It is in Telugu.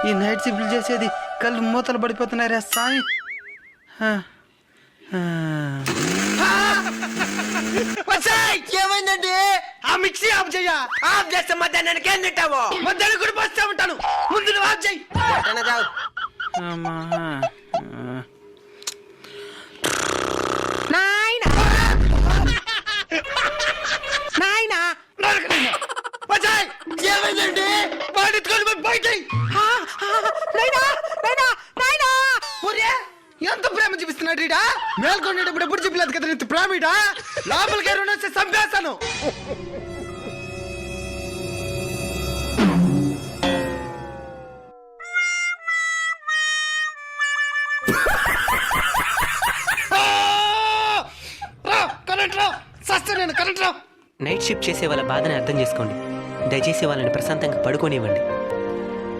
ఈ నైట్ షిఫ్ట్లు చేసేది కళ్ళు మూతలు పడిపోతున్నాయి రా సామి. ఏమైందండి? ఆ మిక్సీ ఆఫ్ చెయ్యా. ఆఫ్ చేస్తే మధ్యాహ్నానికి ఏం తింటావు? మధ్యాహ్నం కూడా బస్తా ఉంటాను. ముందు నువ్వు ఆఫ్ చెయ్యి. నాయనా నాయనా ఏమైందండి? బయట ఎంత ప్రేమ చూపిస్తున్నాడు రీడా? మేల్కొనేటప్పుడు ఎప్పుడు చెప్పలేదు కదా ఇంత ప్రేమ ఇడా? లోపలికి ఎవరైనా వస్తే చంపేస్తాను. నైట్ షిఫ్ట్ చేసే వాళ్ళ బాధని అర్థం చేసుకోండి. దయచేసి వాళ్ళని ప్రశాంతంగా పడుకోనివ్వండి.